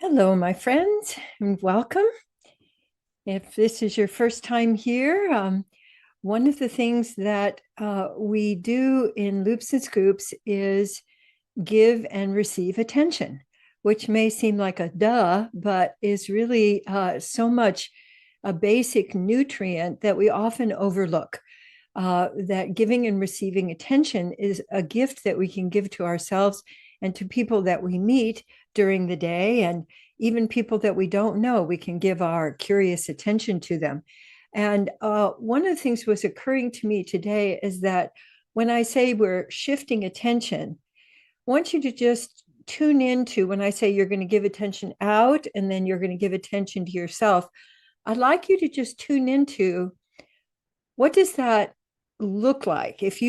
Hello, my friends, and welcome. If this is your first time here, one of the things that we do in Loops and Scoops is give and receive attention, which may seem like a duh, but is really so much a basic nutrient that we often overlook. That giving and receiving attention is a gift that we can give to ourselves and to people that we meet during the day, and even people that we don't know, we can give our curious attention to them. And one of the things was occurring to me today is that when I say we're shifting attention, I want you to just tune into when I say you're going to give attention out and then you're going to give attention to yourself. I'd like you to just tune into what does that look like? If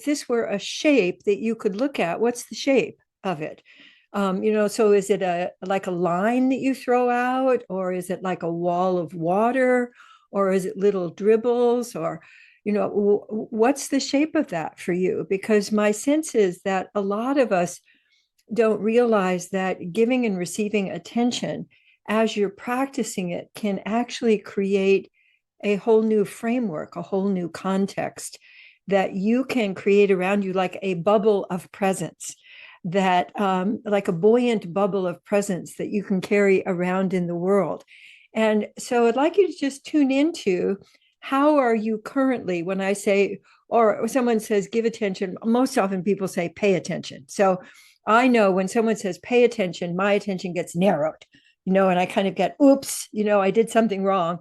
this were a shape that you could look at, what's the shape of it? So is it like a line that you throw out, or is it like a wall of water, or is it little dribbles, or what's the shape of that for you? Because my sense is that a lot of us don't realize that giving and receiving attention as you're practicing it can actually create a whole new framework, a whole new context that you can create around you, like a bubble of presence, that like a buoyant bubble of presence that you can carry around in the world. And so I'd like you to just tune into how are you currently, when I say, or someone says, give attention, most often people say, pay attention. So I know when someone says, pay attention, my attention gets narrowed, and I kind of get, oops, I did something wrong.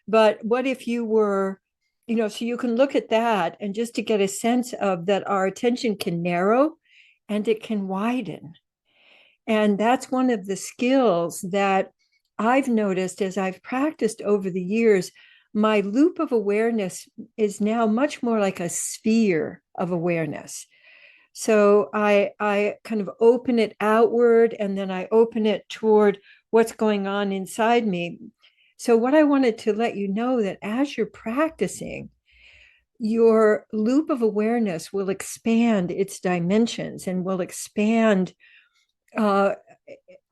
But what if you were, so you can look at that and just to get a sense of that our attention can narrow and it can widen. And that's one of the skills that I've noticed as I've practiced over the years. My loop of awareness is now much more like a sphere of awareness. So I kind of open it outward and then I open it toward what's going on inside me. So what I wanted to let you know that as you're practicing, your loop of awareness will expand its dimensions and will expand uh,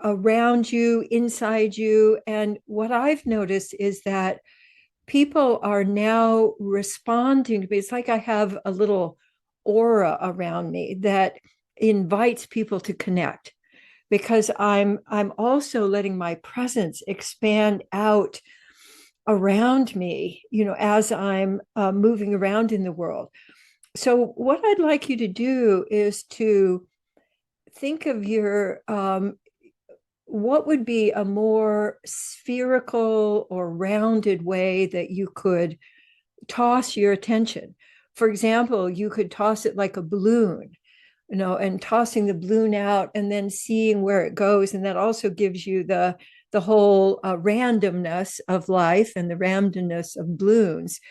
around you, inside you. And what I've noticed is that people are now responding to me. It's like I have a little aura around me that invites people to connect because I'm also letting my presence expand out around me, as I'm moving around in the world. So what I'd like you to do is to think of your what would be a more spherical or rounded way that you could toss your attention. For example, you could toss it like a balloon, and tossing the balloon out and then seeing where it goes. And that also gives you the whole randomness of life and the randomness of balloons,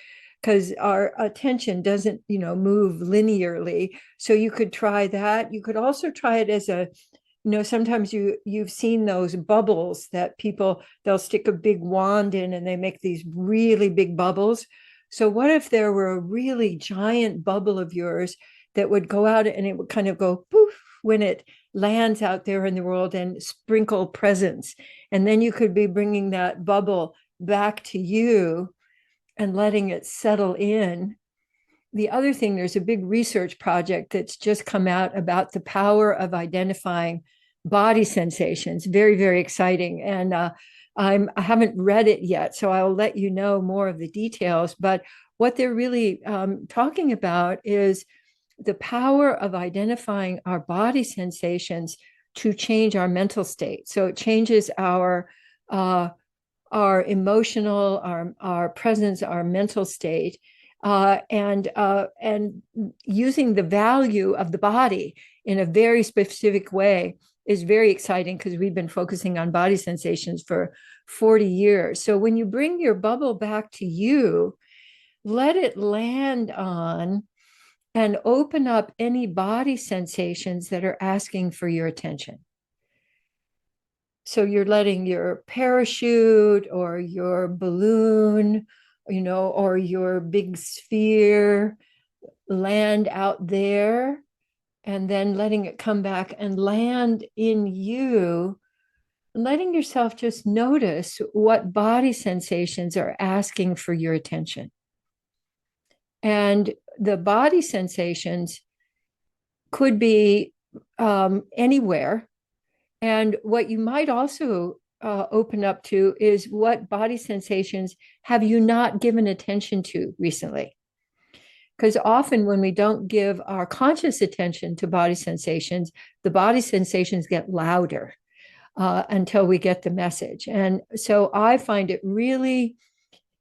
because our attention doesn't, move linearly. So you could try that. You could also try it as a, sometimes you've seen those bubbles that people, they'll stick a big wand in and they make these really big bubbles. So what if there were a really giant bubble of yours that would go out and it would kind of go poof when it lands out there in the world and sprinkle presence. And then you could be bringing that bubble back to you and letting it settle in. The other thing, there's a big research project that's just come out about the power of identifying body sensations. Very, very exciting. And I haven't read it yet, so I'll let you know more of the details. But what they're really talking about is the power of identifying our body sensations to change our mental state. So it changes our emotional, our presence, our mental state, and using the value of the body in a very specific way is very exciting because we've been focusing on body sensations for 40 years. So when you bring your bubble back to you, let it land on and open up any body sensations that are asking for your attention. So you're letting your parachute or your balloon, or your big sphere land out there, and then letting it come back and land in you letting yourself just notice what body sensations are asking for your attention. And the body sensations could be anywhere. And what you might also open up to is what body sensations have you not given attention to recently? Because often when we don't give our conscious attention to body sensations, the body sensations get louder until we get the message. And so I find it really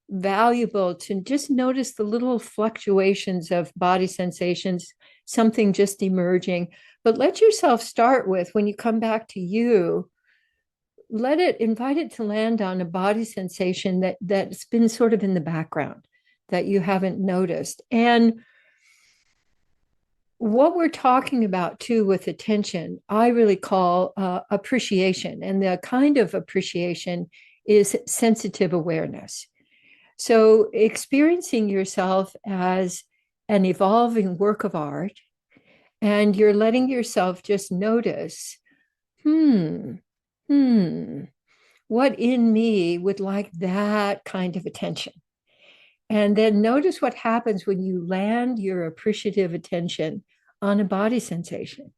valuable to just notice the little fluctuations of body sensations, something just emerging. But let yourself start with, when you come back to you, invite it to land on a body sensation that's been sort of in the background that you haven't noticed. And what we're talking about too with attention, I really call appreciation. And the kind of appreciation is sensitive awareness. So experiencing yourself as an evolving work of art, and you're letting yourself just notice, what in me would like that kind of attention? And then notice what happens when you land your appreciative attention on a body sensation.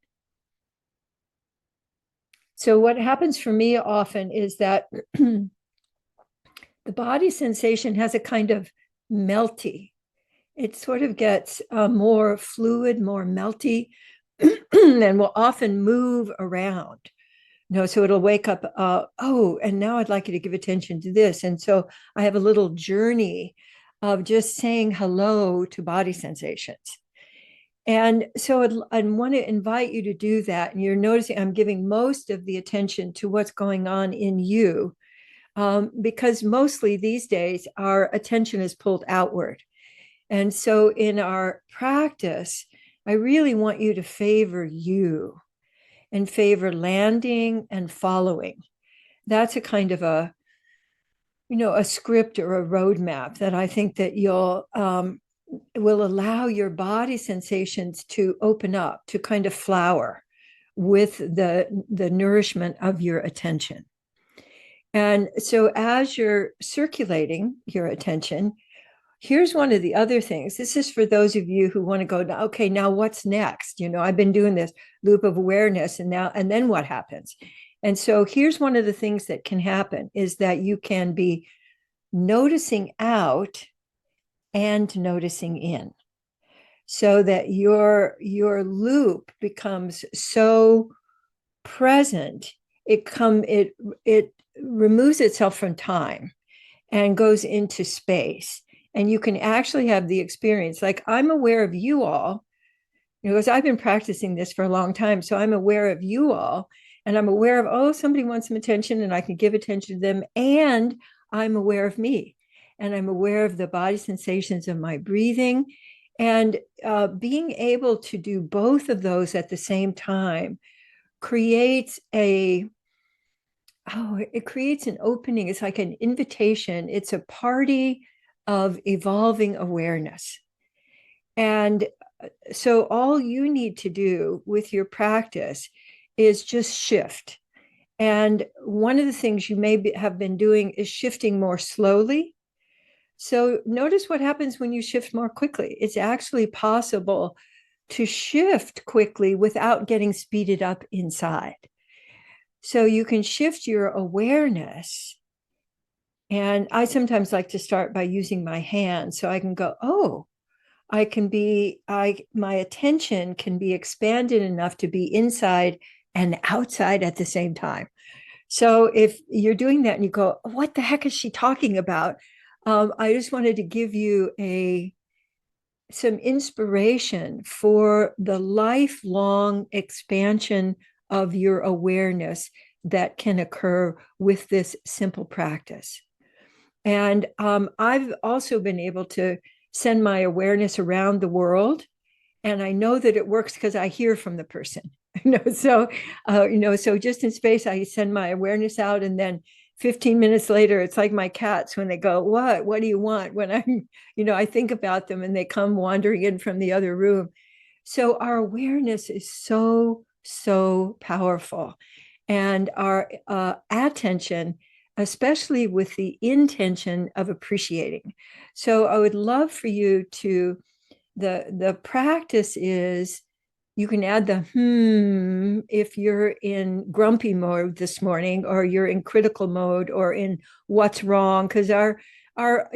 So what happens for me often is that the body sensation has a kind of melty. It sort of gets more fluid, more melty, and will often move around. So it'll wake up, oh, and now I'd like you to give attention to this. And so I have a little journey of just saying hello to body sensations. And so I want to invite you to do that. And you're noticing I'm giving most of the attention to what's going on in you, because mostly these days our attention is pulled outward. And so in our practice, I really want you to favor you and favor landing and following. That's a kind of a script or a roadmap that I think that you'll will allow your body sensations to open up, to kind of flower with the nourishment of your attention. And so as you're circulating your attention, here's one of the other things. This is for those of you who want to go, okay, now what's next? I've been doing this loop of awareness, and then what happens? And so here's one of the things that can happen is that you can be noticing out and noticing in, so that your loop becomes so present, it removes itself from time and goes into space. And you can actually have the experience, like I'm aware of you all, because I've been practicing this for a long time. So I'm aware of you all, and I'm aware of, oh, somebody wants some attention and I can give attention to them. And I'm aware of me, and I'm aware of the body sensations of my breathing. And being able to do both of those at the same time creates it creates an opening. It's like an invitation. It's a party of evolving awareness. And so all you need to do with your practice is just shift. And one of the things you may have been doing is shifting more slowly. So notice what happens when you shift more quickly. It's actually possible to shift quickly without getting speeded up inside. So you can shift your awareness. And I sometimes like to start by using my hands, so I can go, oh, my attention can be expanded enough to be inside and outside at the same time. So if you're doing that and you go, what the heck is she talking about? I just wanted to give you some inspiration for the lifelong expansion of your awareness that can occur with this simple practice. And I've also been able to send my awareness around the world. And I know that it works because I hear from the person. So just in space, I send my awareness out, and then 15 minutes later, it's like my cats when they go, what do you want? When I think about them and they come wandering in from the other room. So our awareness is so, so powerful. and our attention, especially with the intention of appreciating. So I would love for you to, the practice is, you can add the if you're in grumpy mode this morning, or you're in critical mode, or in what's wrong, because our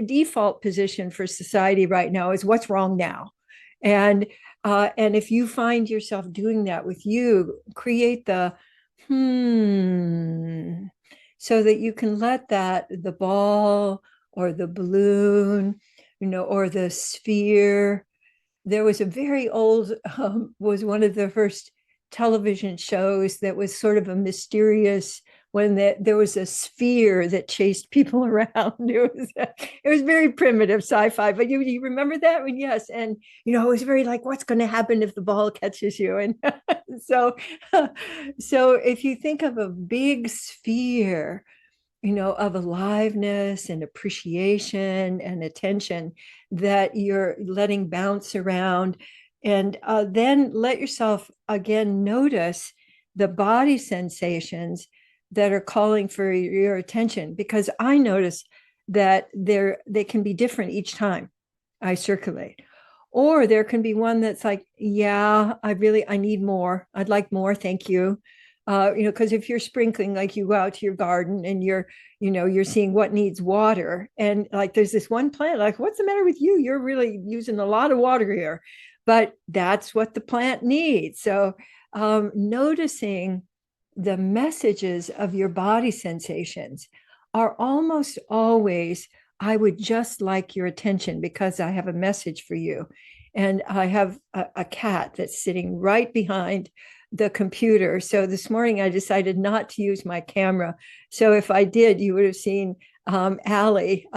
default position for society right now is what's wrong now. And if you find yourself doing that with you, create the so that you can let that, the ball or the balloon, or the sphere. There was a very old, was one of the first television shows that was sort of a mysterious, when there was a sphere that chased people around. It was very primitive sci-fi, but you remember that one? Yes. And it was very like, what's going to happen if the ball catches you? And so so if you think of a big sphere, of aliveness and appreciation and attention that you're letting bounce around. And then let yourself again notice the body sensations that are calling for your attention, because I notice that they can be different each time I circulate. Or there can be one that's like, yeah, I need more. I'd like more. Thank you. Because if you're sprinkling, like you go out to your garden and you're seeing what needs water. And like, there's this one plant, like, what's the matter with you? You're really using a lot of water here, but that's what the plant needs. So noticing the messages of your body sensations are almost always, I would just like your attention because I have a message for you. And I have a cat that's sitting right behind the computer. So this morning I decided not to use my camera. So if I did, you would have seen Allie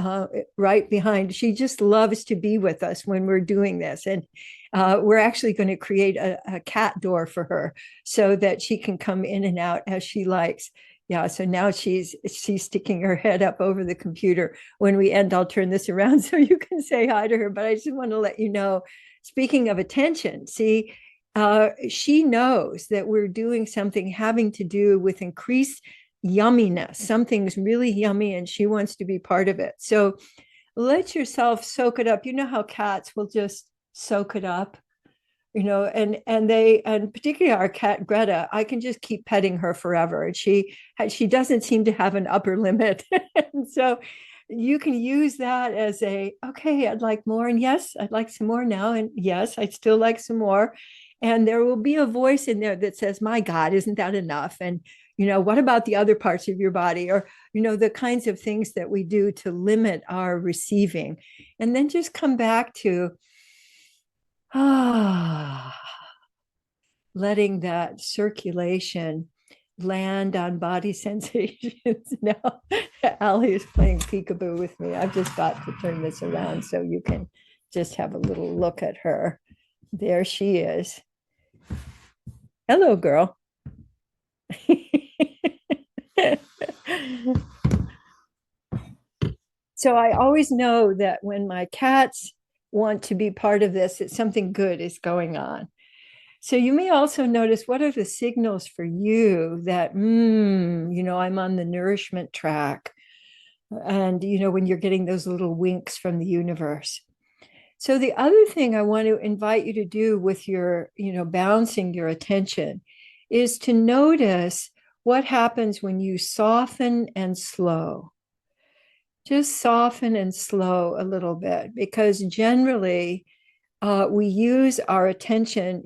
right behind. She just loves to be with us when we're doing this. And we're actually going to create a cat door for her so that she can come in and out as she likes. Yeah, so now she's sticking her head up over the computer. When we end, I'll turn this around so you can say hi to her. But I just want to let you know, speaking of attention, see, she knows that we're doing something having to do with increased yumminess. Something's really yummy and she wants to be part of it. So let yourself soak it up. You know how cats will just soak it up, and particularly our cat Greta, I can just keep petting her forever, and she doesn't seem to have an upper limit. And so you can use that as okay, I'd like more, and yes, I'd like some more now, and yes, I'd still like some more. And there will be a voice in there that says, my God, isn't that enough? And what about the other parts of your body? Or the kinds of things that we do to limit our receiving. And then just come back to letting that circulation land on body sensations. Now, Allie is playing peekaboo with me. I've just got to turn this around so you can just have a little look at her. There she is. Hello, girl. So I always know that when my cats want to be part of this, that something good is going on. So you may also notice, what are the signals for you that, I'm on the nourishment track. And, when you're getting those little winks from the universe. So the other thing I want to invite you to do with your, bouncing your attention, is to notice what happens when you soften and slow. Just soften and slow a little bit, because generally we use our attention,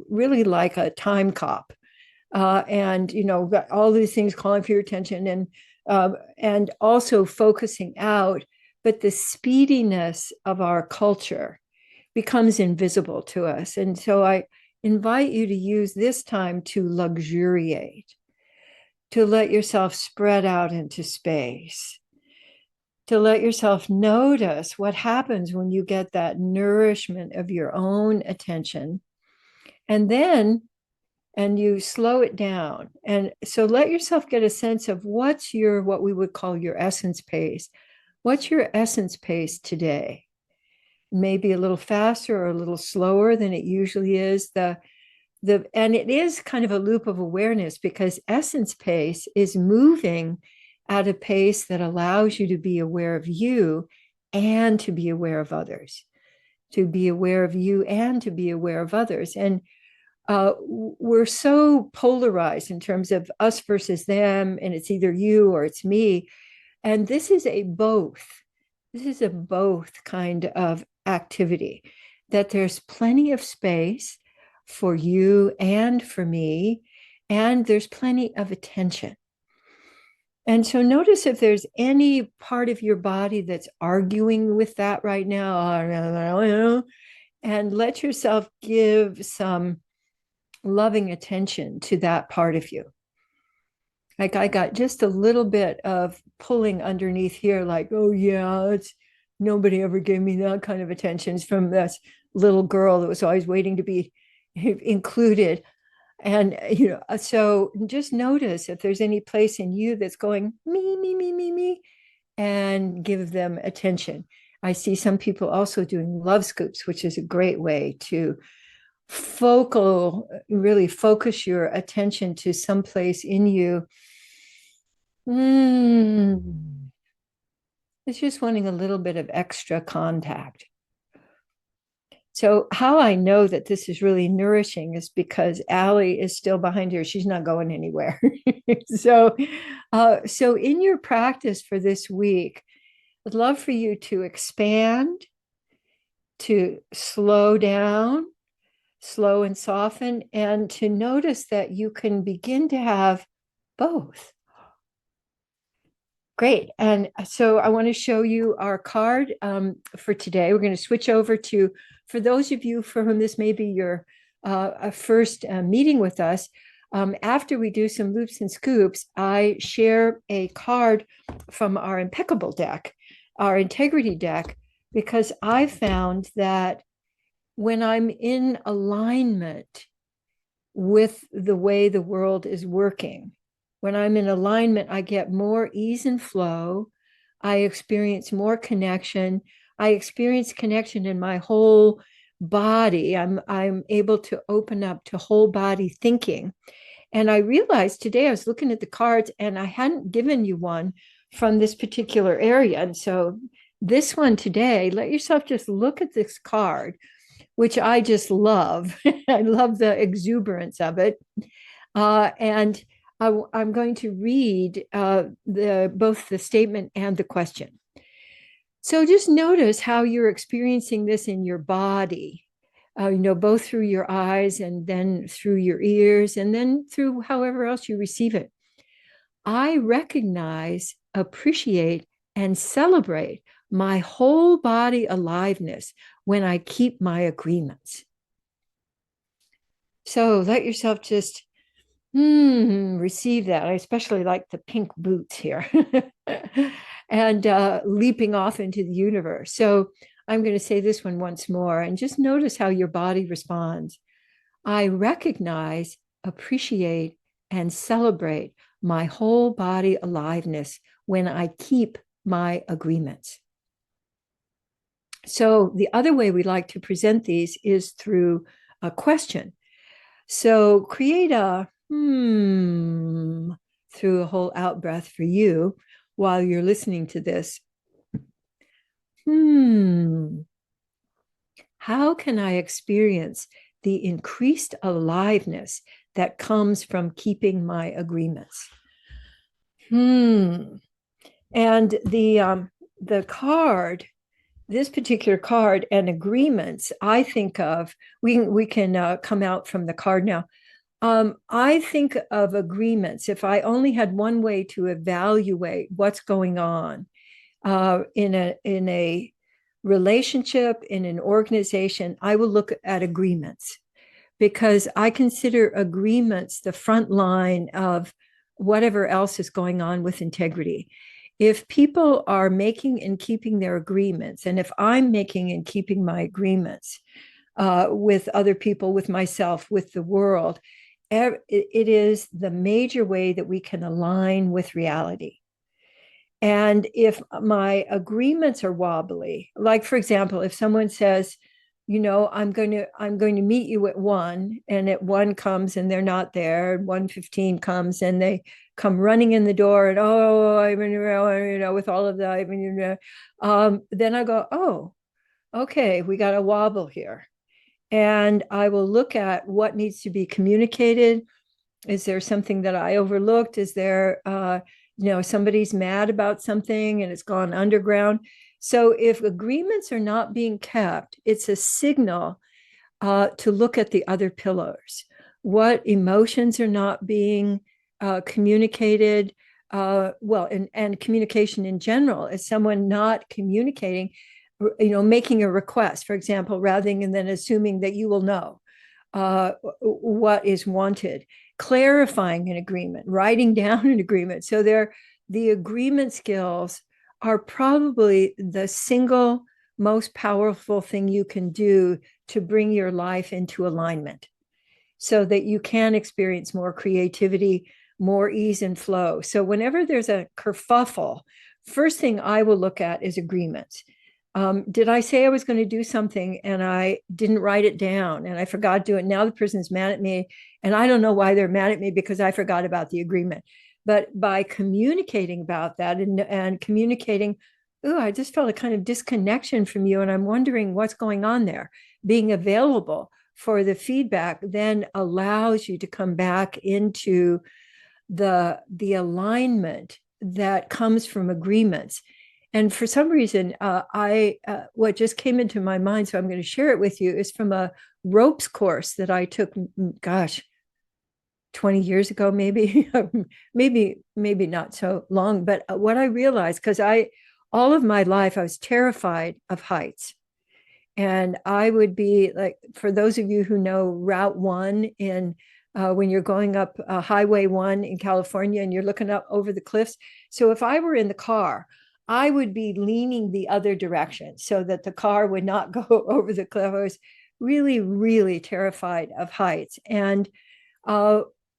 really like a time cop. And, got all these things calling for your attention, and also focusing out. But the speediness of our culture becomes invisible to us. And so I invite you to use this time to luxuriate, to let yourself spread out into space, to let yourself notice what happens when you get that nourishment of your own attention. And you slow it down. And so let yourself get a sense of what we would call your essence pace. What's your essence pace today? Maybe a little faster or a little slower than it usually is. The and it is kind of a loop of awareness because essence pace is moving at a pace that allows you to be aware of you and to be aware of others, to be aware of you and to be aware of others. And we're so polarized in terms of us versus them, and it's either you or it's me. And this is a both. This is a both kind of activity, that there's plenty of space for you and for me, and there's plenty of attention. And so notice if there's any part of your body that's arguing with that right now, and let yourself give some loving attention to that part of you. Like I got just a little bit of pulling underneath here, like, oh yeah, it's nobody ever gave me that kind of attention. It's from this little girl that was always waiting to be included. And so just notice if there's any place in you that's going me, and give them attention. I see some people also doing love scoops, which is a great way to really focus your attention to some place in you. It's just wanting a little bit of extra contact. So how I know that this is really nourishing is because Allie is still behind here. She's not going anywhere. So in your practice for this week, I'd love for you to expand, to slow down, slow and soften, and to notice that you can begin to have both. Great. And so I want to show you our card for today. We're going to switch over to, for those of you for whom this may be your first meeting with us, after we do some loops and scoops, I share a card from our impeccable deck, our integrity deck, because I found that when I'm in alignment with the way the world is working, when I'm in alignment, I get more ease and flow. I experience more connection. I experience connection in my whole body. I'm able to open up to whole body thinking. And I realized today I was looking at the cards and I hadn't given you one from this particular area. And so this one today, let yourself just look at this card, which I just love. I love the exuberance of it. And I'm going to read both the statement and the question. So just notice how you're experiencing this in your body, both through your eyes and then through your ears and then through however else you receive it. I recognize, appreciate, and celebrate my whole body aliveness when I keep my agreements. So let yourself just receive that. I especially like the pink boots here and leaping off into the universe. So I'm going to say this one once more and just notice how your body responds. I recognize, appreciate, and celebrate my whole body aliveness when I keep my agreements. So the other way we like to present these is through a question. So create a through a whole out breath for you while you're listening to this. How can I experience the increased aliveness that comes from keeping my agreements? And the card, this particular card and agreements, I think of, we can come out from the card now. I think of agreements. If I only had one way to evaluate what's going on in a relationship, in an organization, I will look at agreements, because I consider agreements the front line of whatever else is going on with integrity. If people are making and keeping their agreements, and if I'm making and keeping my agreements with other people, with myself, with the world, it is the major way that we can align with reality. And if my agreements are wobbly, like, for example, if someone says, I'm going to meet you at 1, and at 1 comes and they're not there, and 1:15 comes and they come running in the door, and I mean, with all of that, I mean, then I go, oh, okay, we got a wobble here. And I will look at what needs to be communicated. Is there something that I overlooked? Is there, somebody's mad about something and it's gone underground? So if agreements are not being kept, it's a signal to look at the other pillars. What emotions are not being communicated? And communication in general. Is someone not communicating, making a request, for example, rather than assuming that you will know what is wanted, clarifying an agreement, writing down an agreement. So the agreement skills are probably the single most powerful thing you can do to bring your life into alignment so that you can experience more creativity, more ease and flow. So whenever there's a kerfuffle, first thing I will look at is agreements. Did I say I was going to do something and I didn't write it down and I forgot to do it? Now the person's mad at me, and I don't know why they're mad at me because I forgot about the agreement. But by communicating about that and communicating, oh, I just felt a kind of disconnection from you, and I'm wondering what's going on there. Being available for the feedback then allows you to come back into the alignment that comes from agreements. And for some reason, what just came into my mind, so I'm going to share it with you, is from a ropes course that I took, gosh, 20 years ago, maybe, maybe not so long. But what I realized, because all of my life, I was terrified of heights. And I would be like, for those of you who know Route 1 when you're going up Highway 1 in California and you're looking up over the cliffs. So if I were in the car, I would be leaning the other direction so that the car would not go over the cliff. I was really, really terrified of heights. And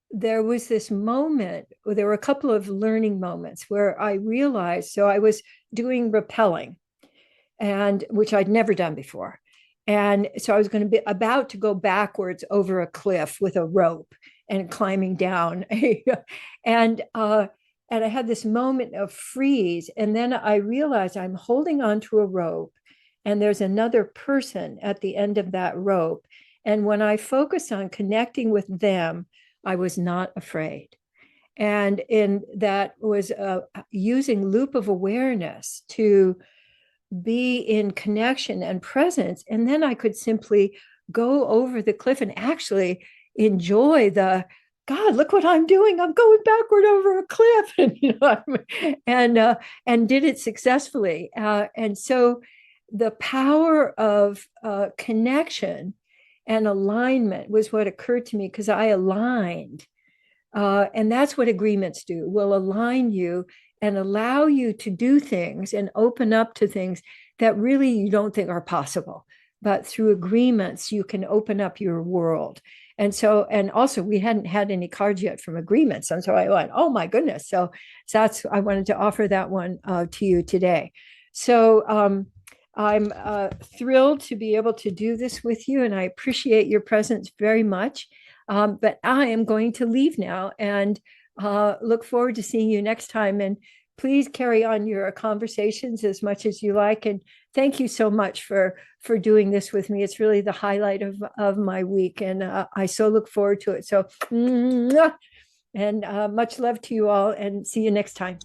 there was this moment, there were a couple of learning moments where I realized, so I was doing rappelling, and which I'd never done before. And so I was going to be about to go backwards over a cliff with a rope and climbing down. and and I had this moment of freeze. And then I realized I'm holding onto a rope and there's another person at the end of that rope. And when I focused on connecting with them, I was not afraid. And that was using loop of awareness to be in connection and presence. And then I could simply go over the cliff and actually enjoy God, look what I'm doing. I'm going backward over a cliff. And did it successfully. And so the power of connection and alignment was what occurred to me, because I aligned. And that's what agreements do, will align you and allow you to do things and open up to things that really you don't think are possible. But through agreements, you can open up your world. And also we hadn't had any cards yet from agreements. And so I went, oh my goodness. So I wanted to offer that one to you today. So I'm thrilled to be able to do this with you, and I appreciate your presence very much. But I am going to leave now and look forward to seeing you next time. And please carry on your conversations as much as you like. And thank you so much for doing this with me. It's really the highlight of my week, and I so look forward to it. So, and much love to you all, and see you next time.